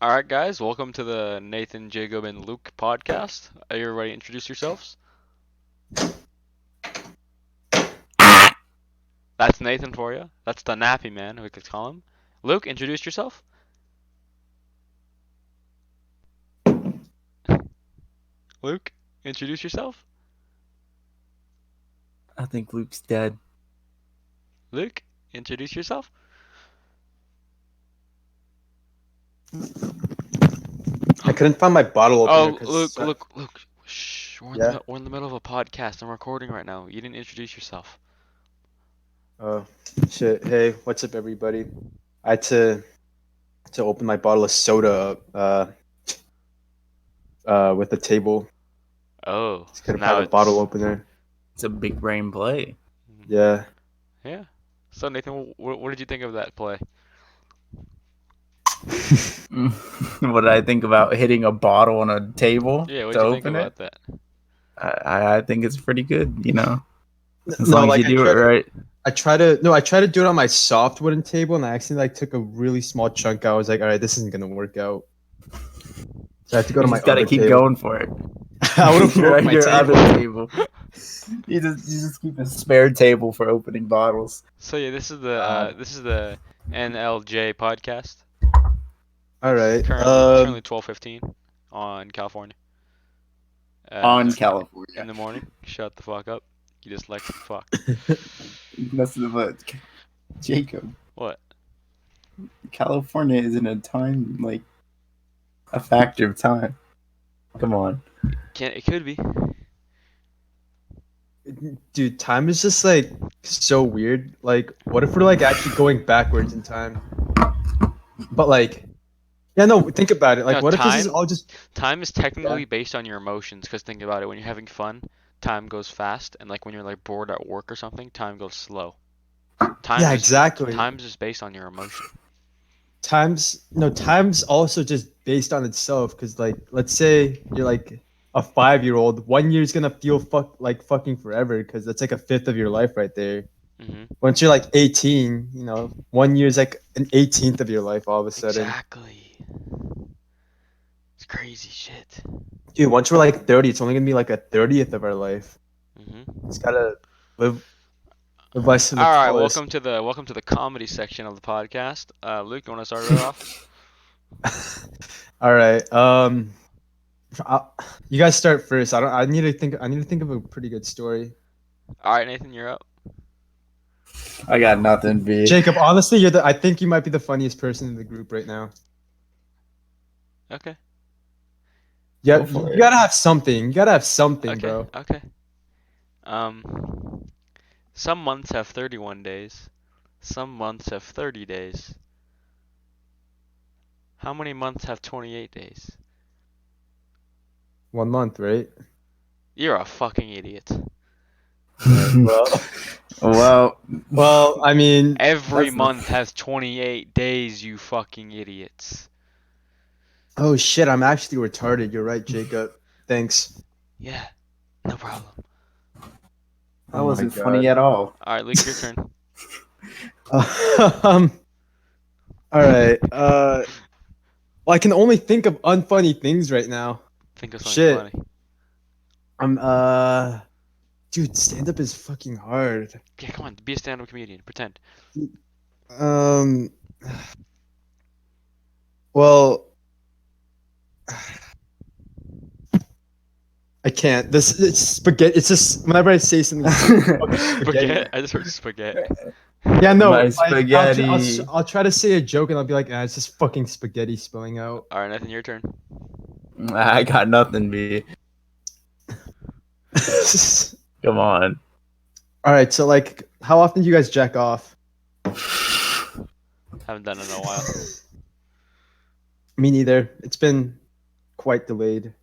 All right, guys, welcome to the Nathan, Jacob, and Luke podcast. Are you ready to introduce yourselves? That's Nathan for you. That's the nappy man, we could call him. Luke, introduce yourself. Luke, introduce yourself. I think Luke's dead. Luke, introduce yourself. I couldn't find my bottle opener Oh, because Luke. Shh, yeah. we're in the middle of a podcast. I'm recording right now. You didn't introduce yourself. Oh shit! Hey, what's up, everybody? I had to open my bottle of soda up with the table. Oh, Just so couldn't now find a it's bottle opener. It's a big brain play. Yeah. yeah. So Nathan, what did you think of that play? What did I think about hitting a bottle on a table Yeah, what to did you think open it? about that? I think it's pretty good, as No, long as like you do it right. I try to do it on my soft wooden table, and I accidentally took a really small chunk out. I was like, all right, this isn't gonna work out. So I have to go You to my just gotta other keep table. going for it. I would have broke my Your table. other table. You just keep a spare table for opening bottles. So yeah, this is the NLJ podcast. All right. Currently 12:15 on California. On In California. the morning. Shut the fuck up. You just like to fuck. That's the Jacob. What? California isn't a time like a factor of time. Come on. It could be. Dude, time is just like so weird. Like, what if we're like actually going backwards in time? But like, yeah, no, think about it. Like, No, what if this is all just time is technically based on your emotions. Cause think about it. When you're having fun, time goes fast, and like when you're like bored at work or something, time goes slow. yeah, exactly. Time's just based on your emotion. Time's also just based on itself. Because like, let's say you're like a 5-year-old, 1 year is gonna feel fucking forever. Because that's like a fifth of your life right there. Mhm. Once you're like 18, 1 year is like an 18th of your life all of a sudden. Exactly. It's crazy shit. Dude, once we're like 30, it's only gonna be like a 30th of our life. Mhm. It's gotta live life to the All right, fullest. welcome to the comedy section of the podcast. Luke, you want to start it off? All right. You guys start first. I need to think. I need to think of a pretty good story. All right, Nathan, you're up. I got nothing, B. Jacob, honestly, I think you might be the funniest person in the group right now. Okay. Yeah, Go for you it. gotta have something. You gotta have something, bro. Okay. Some months have 31 days. Some months have 30 days. How many months have 28 days? 1 month, right? You're a fucking idiot. Well, well. I mean, Every that's month has 28 days, you fucking idiots. Oh shit! I'm actually retarded. You're right, Jacob. Thanks. Yeah, no problem. That Oh wasn't my funny God. at all. All right, Luke, your turn. um. All right. Well, I can only think of unfunny things right now. Think of something Shit. funny. I'm. Dude, stand up is fucking hard. Okay, come on, be a stand-up comedian. Pretend. Um. Well. I can't. It's spaghetti. It's just whenever I say something. Spaghetti. I just heard spaghetti. Yeah, no. My like, spaghetti. I'll try to say a joke and I'll be like, it's just fucking spaghetti spilling out. All right, Nathan, your turn. I got nothing, B. Come on. All right. So, like, how often do you guys jack off? Haven't done it in a while. Me neither. It's been quite delayed.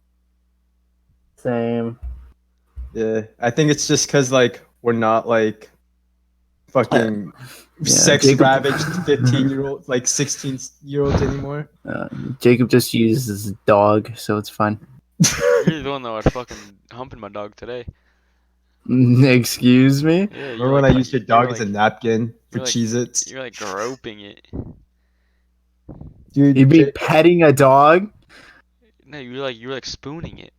Same. Yeah, I think it's just because like we're not like fucking sex Jacob- ravaged 15-year-olds, like 16-year-olds anymore. Jacob just uses his dog, so it's fine. You're the one that was fucking humping my dog today. Excuse me? Yeah, Remember when I used your dog as a napkin for you're like- Cheez-Its? You're like groping it. Dude, You'd be petting a dog. No, you were like spooning it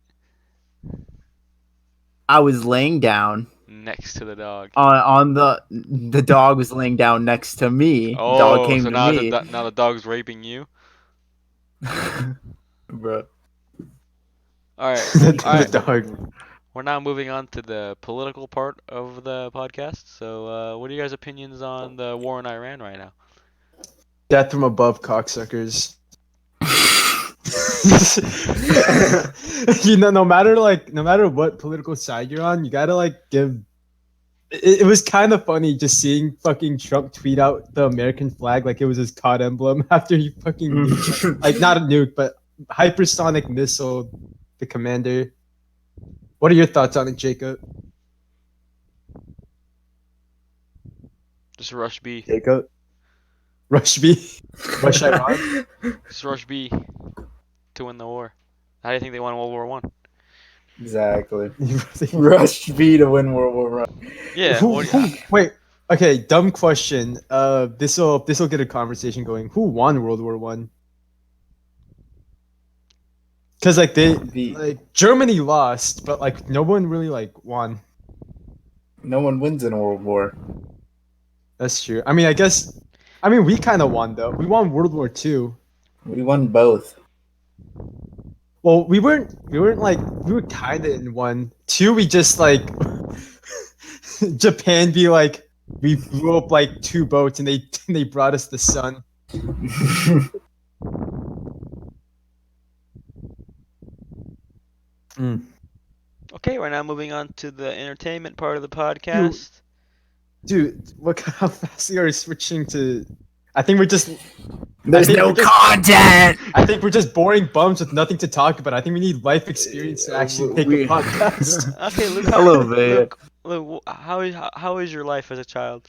I was laying down next to the dog. on the dog was laying down next to me. Dog Oh, came so to now me. now the dog's raping you. Bro. All right, the all right. dog. We're now moving on to the political part of the podcast. So, what are you guys' opinions on the war in Iran right now? Death from above, cocksuckers. No matter what political side you're on, you gotta like give. It was kind of funny just seeing fucking Trump tweet out the American flag like it was his COD emblem after he fucking nuked, like not a nuke but hypersonic missile the commander. What are your thoughts on it, Jacob? Just rush B. Jacob, Rush B, Rush Iran. Just rush B to win the war. How do you think they won World War One? Exactly. Rush B to win World War One. Yeah. Wait. Okay. Dumb question. This'll get a conversation going. Who won World War One? Because like Germany lost, but like no one really like won. No one wins in a World War. That's true. I mean, we kind of won though. We won World War Two. We won both. Well, we weren't like we were kind of in one. Two, we just like Japan be like we blew up like 2 boats and they brought us the sun. Okay, we're now moving on to the entertainment part of the podcast. Dude, look how fast we are switching to. I think we're just. There's no content. I think we're just boring bums with nothing to talk about. I think we need life experience to actually make a podcast. Okay, Luke. A little bit. Luke, how is your life as a child?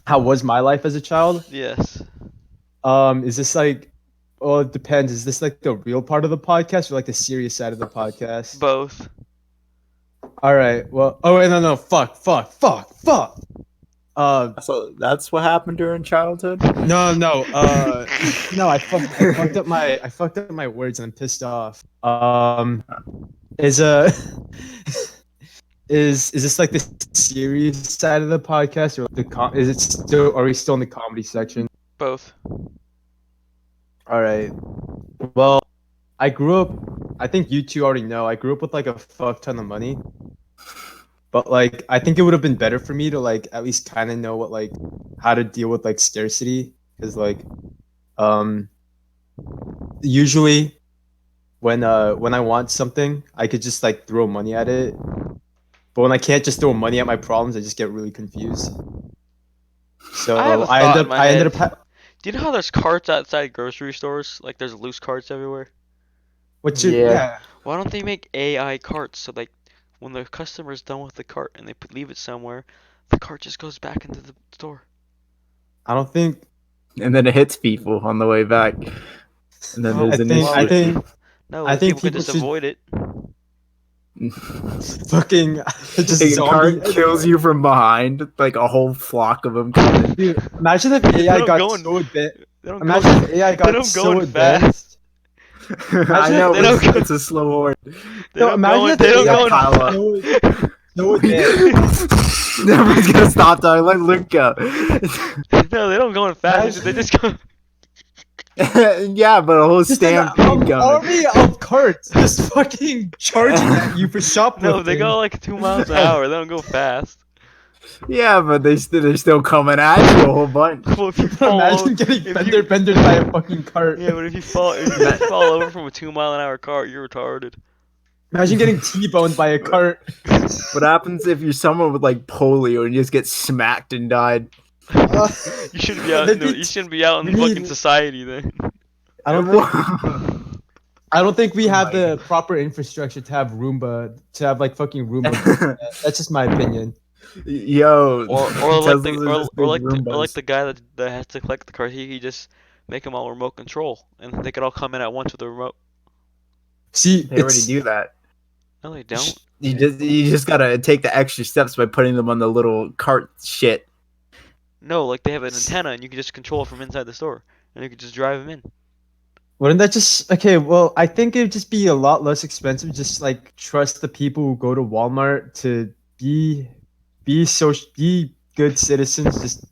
How was my life as a child? Yes. Is this like? Well, it depends. Is this like the real part of the podcast or like the serious side of the podcast? Both. All right. Well. Oh wait, no. Fuck. So that's what happened during childhood. No. No. I fucked up my words and I'm pissed off. Is this like the serious side of the podcast or is it still? Are we still in the comedy section? Both. All right. Well, I grew up. I think you two already know. I grew up with like a fuck ton of money, but like I think it would have been better for me to like at least kind of know what like how to deal with like scarcity, because like usually when I want something, I could just like throw money at it, but when I can't just throw money at my problems, I just get really confused. So I ended up. Do you know how there's carts outside grocery stores? Like there's loose carts everywhere. Yeah. Why don't they make AI carts so like when the customer's done with the cart and they leave it somewhere, the cart just goes back into the store. I don't think. And then it hits people on the way back. And then there's an issue. I think people just avoid it. Fucking just a cart kills you from behind, like a whole flock of them coming. Dude, imagine if AI got so advanced. Imagine if AI got so advanced. I know it's a slow horde. They don't go advanced. Nobody's gonna stop talking. Let Luke go. No, they don't go in fast. They just go. Yeah, but a whole stampede coming. Army of carts just fucking charging at you for shoplifting. No, they go like 2 miles an hour. They don't go fast. Yeah, but they're still coming at you a whole bunch. Well, if you fall Imagine getting bendered by a fucking cart. Yeah, but if you fall over from a 2 mile an hour cart, you're retarded. Imagine getting T-boned by a cart. What happens if you're someone with like polio and you just get smacked and died? You shouldn't be out. You shouldn't be out in fucking society then. I don't think we have the proper infrastructure to have like fucking Roomba. That's just my opinion. Yo, or like the guy that has to collect the cars. He just make them all remote control, and they could all come in at once with the remote. See, they already do that. No, they don't. You just gotta take the extra steps by putting them on the little cart shit. No, like they have an antenna, and you can just control it from inside the store. and you could just drive them in. Wouldn't that just okay? Well, I think it'd just be a lot less expensive. Just like trust the people who go to Walmart to be be good citizens. Just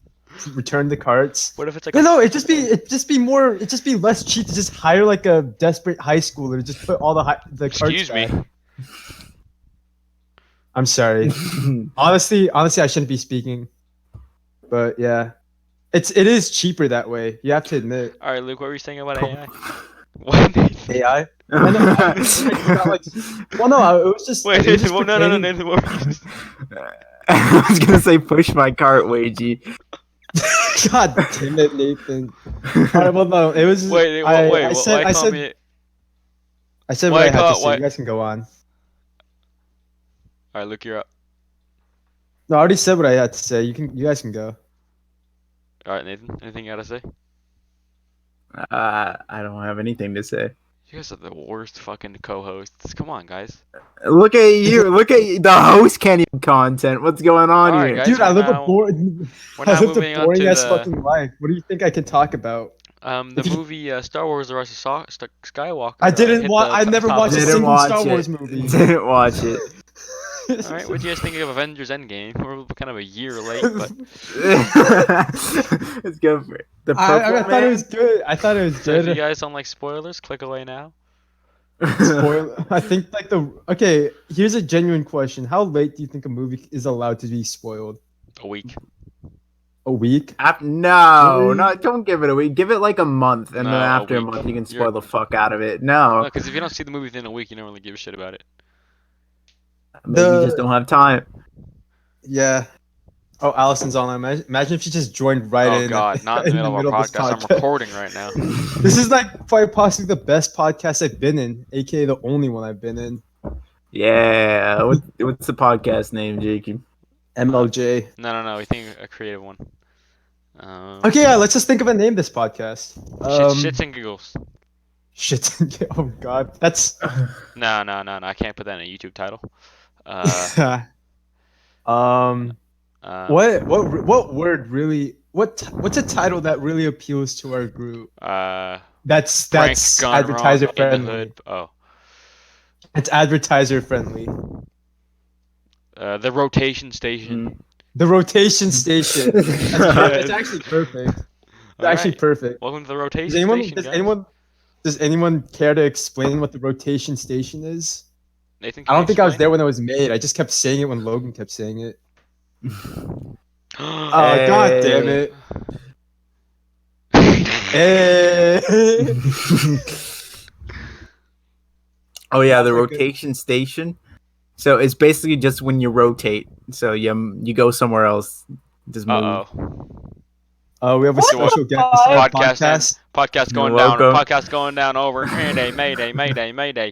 return the carts. What if it's like No, it'd just be less cheap to just hire like a desperate high schooler to just put all the carts Excuse me. back. I'm sorry. Honestly, I shouldn't be speaking. But yeah, it is cheaper that way. You have to admit. All right, Luke, what were you saying about AI? What? AI. I know, well, no, it was just. Wait, it was just no, pertaining- Nathan, what were you just... I was gonna say push my cart, Wagey. God damn it, Nathan. Alright, well, no, it was. Wait, I why said call me... what why I had call- to say. why- You guys can go on. All right, Luke, you're up. No, I already said what I had to say. You guys can go. All right, Nathan, anything you gotta say? I don't have anything to say. You guys are the worst fucking co-hosts. Come on, guys. Look at you. Look at the host can't even content. What's going on Alright, here? guys, Dude, I we're live a now- boring. We're I now lived moving a on boring to ass the fucking life. What do you think I can talk about? the movie Star Wars: The Rise of Skywalker. I didn't hit watch. the I never top watched a ten. Didn't single watch Star it. Wars movie. Didn't watch it. All right, what do you guys think of Avengers Endgame? We're kind of a year late, but Let's go for it. The I purple thought it man? was good. I thought it was so if you good. guys don't like spoilers, click away now. Spoil. I think like okay. Here's a genuine question: how late do you think a movie is allowed to be spoiled? A week. A week? No, Really? no, don't give it a week. Give it like a month, and No, then a after a week. month, you can You're- spoil the fuck out of it. No, Because if you don't see the movie within a week, you don't really give a shit about it. maybe you just don't have time. Yeah. Oh, Allison's online. Imagine if she just joined right Oh in. God, not in the middle of a this podcast. I'm recording right now. This is like quite possibly the best podcast I've been in, aka the only one I've been in. Yeah, what's the podcast name, Jakey? MLJ. No. We think a creative one. Okay, yeah, let's just think of a name this podcast. Shits and giggles. Shit. Oh God, that's. No. I can't put that in a YouTube title. What word really? What's a title that really appeals to our group? That's Frank gone advertiser wrong in the friendly. hood. Oh. It's advertiser friendly. The rotation station. The rotation station. That's actually perfect. It's actually Alright. perfect. Welcome to the rotation station, guys. Does anyone care to explain what the rotation station is? Nathan, I don't think I was there explain? when it was made. I just kept saying it when Logan kept saying it. Oh Hey. God damn it! Hey. Oh yeah, the Okay. rotation station. So it's basically just when you rotate. So you go somewhere else. Just move. Uh-oh. We have a special guest on the Podcast podcast. Podcast going You're down. welcome. Podcast going down. Over. Mayday, mayday, mayday, mayday.